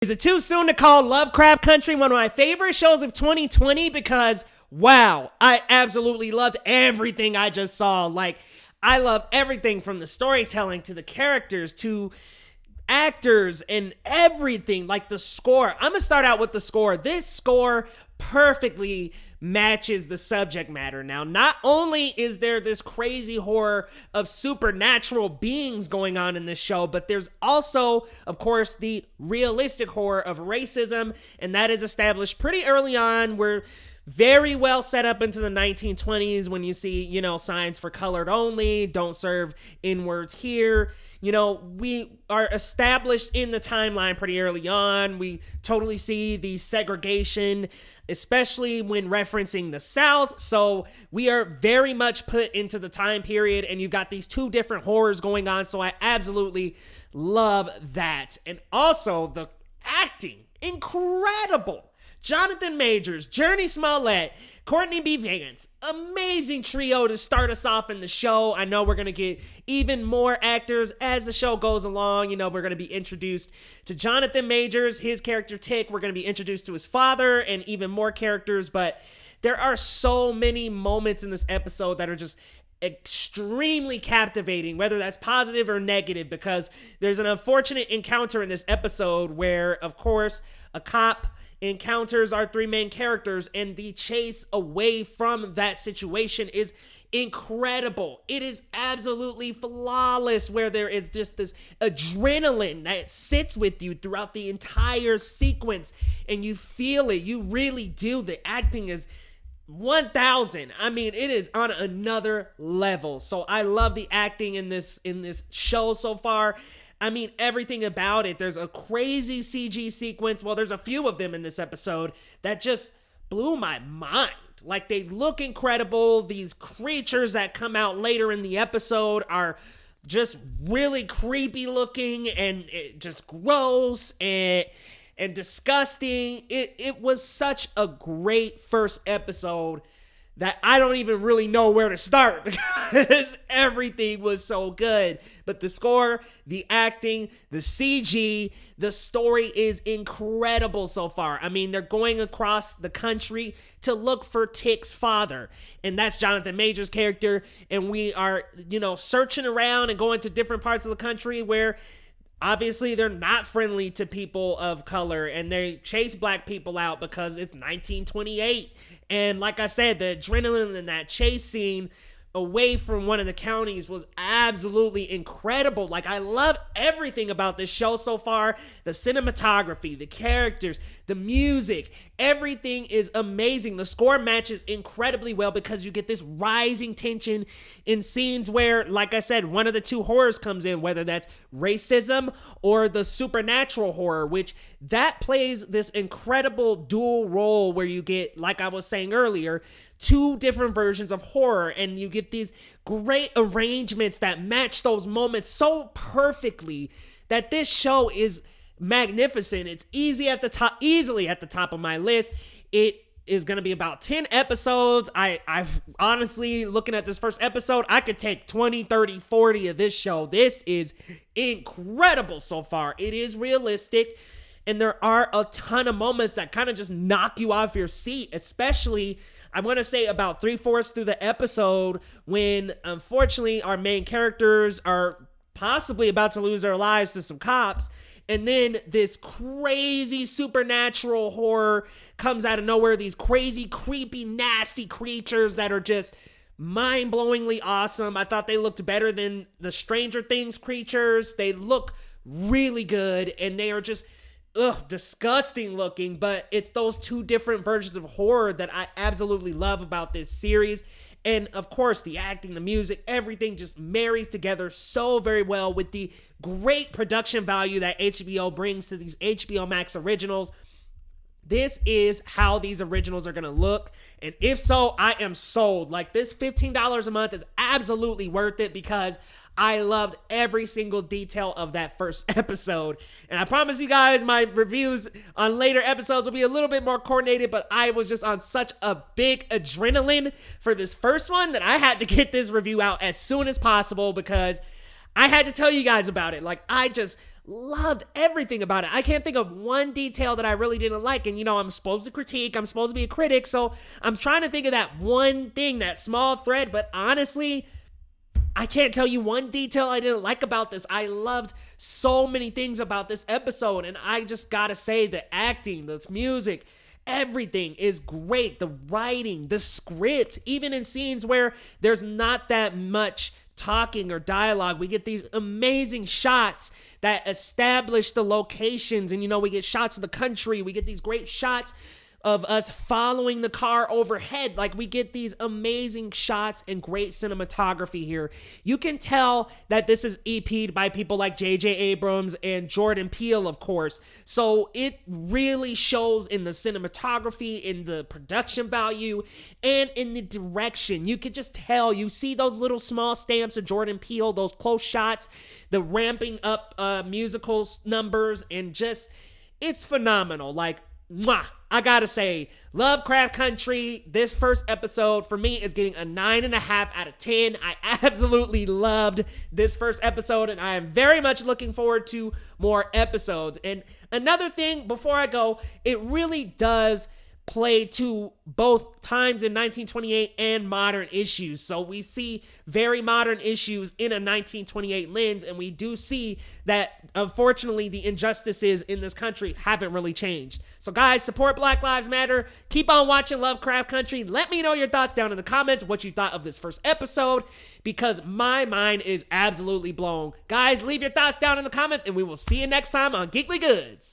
Is it too soon to call Lovecraft Country one of my favorite shows of 2020? Because, wow, I absolutely loved everything I just saw. Like, I love everything from the storytelling to the characters to actors and everything. Like, the score. I'm going to start out with the score. This score perfectly matches the subject matter. Now, not only is there this crazy horror of supernatural beings going on in this show, but there's also, of course, the realistic horror of racism, and that is established pretty early on. We're very well set up into the 1920s when you see, signs for colored only, don't serve N-words here. We are established in the timeline pretty early on. We totally see the segregation, especially when referencing the South. So we are very much put into the time period, and you've got these two different horrors going on. So I absolutely love that. And also the acting, incredible. Jonathan Majors, Journey Smollett, Courtney B. Vance, amazing trio to start us off in the show. I know we're going to get even more actors as the show goes along. We're going to be introduced to Jonathan Majors, his character Tick. We're going to be introduced to his father and even more characters, but there are so many moments in this episode that are just extremely captivating, whether that's positive or negative, because there's an unfortunate encounter in this episode where, of course, a cop encounters our three main characters, and the chase away from that situation is incredible. It is absolutely flawless, where there is just this adrenaline that sits with you throughout the entire sequence, and you feel it. You really do. The acting is 1000. I mean, it is on another level. So I love the acting in this show so far. I mean, everything about it. There's a crazy CG sequence. Well, there's a few of them in this episode that just blew my mind. Like, they look incredible. These creatures that come out later in the episode are just really creepy looking and just gross and disgusting. It was such a great first episode that I don't even really know where to start because everything was so good. But the score, the acting, the CG, the story is incredible so far. I mean, they're going across the country to look for Tick's father, and that's Jonathan Majors' character. And we are, searching around and going to different parts of the country where obviously they're not friendly to people of color, and they chase black people out because it's 1928. And like I said, the adrenaline in that chase scene away from one of the counties was absolutely incredible. Like, I love everything about this show so far. The cinematography, the characters, the music, everything is amazing. The score matches incredibly well because you get this rising tension in scenes where, like I said, one of the two horrors comes in, whether that's racism or the supernatural horror, which that plays this incredible dual role where you get, like I was saying earlier, two different versions of horror, and you get these great arrangements that match those moments so perfectly that this show is magnificent. It's easily at the top of my list. It is going to be about 10 episodes. I've honestly, looking at this first episode, I could take 20, 30, 40 of this show. This is incredible so far. It is realistic, and there are a ton of moments that kind of just knock you off your seat, especially I want to say about 3/4 through the episode when, unfortunately, our main characters are possibly about to lose their lives to some cops. And then this crazy supernatural horror comes out of nowhere. These crazy, creepy, nasty creatures that are just mind-blowingly awesome. I thought they looked better than the Stranger Things creatures. They look really good, and they are just disgusting looking, but it's those two different versions of horror that I absolutely love about this series. And of course, the acting, the music, everything just marries together so very well with the great production value that HBO brings to these HBO Max originals. This is how these originals are going to look. And if so, I am sold. Like, this $15 a month is absolutely worth it because I loved every single detail of that first episode. And I promise you guys, my reviews on later episodes will be a little bit more coordinated, but I was just on such a big adrenaline for this first one that I had to get this review out as soon as possible because I had to tell you guys about it. Like, I just loved everything about it. I can't think of one detail that I really didn't like. And, I'm supposed to critique, I'm supposed to be a critic. So I'm trying to think of that one thing, that small thread. But honestly, I can't tell you one detail I didn't like about this. I loved so many things about this episode. And I just gotta say, the acting, the music, everything is great. The writing, the script, even in scenes where there's not that much talking or dialogue, we get these amazing shots that establish the locations. And, we get shots of the country. We get these great shots of us following the car overhead. Like, we get these amazing shots and great cinematography here. You can tell that this is EP'd by people like J.J. Abrams and Jordan Peele, of course. So it really shows in the cinematography, in the production value, and in the direction. You could just tell. You see those little small stamps of Jordan Peele, those close shots, the ramping up musical numbers, and just, it's phenomenal. Like, mwah. I gotta say, Lovecraft Country, this first episode for me is getting a 9.5 out of 10. I absolutely loved this first episode, and I am very much looking forward to more episodes. And another thing before I go, it really does play to both times in 1928 and modern issues. So we see very modern issues in a 1928 lens, and we do see that, unfortunately, the injustices in this country haven't really changed. So guys, support Black Lives Matter. Keep on watching Lovecraft Country. Let me know your thoughts down in the comments, what you thought of this first episode, because my mind is absolutely blown. Guys, leave your thoughts down in the comments, and we will see you next time on Geekly Goods.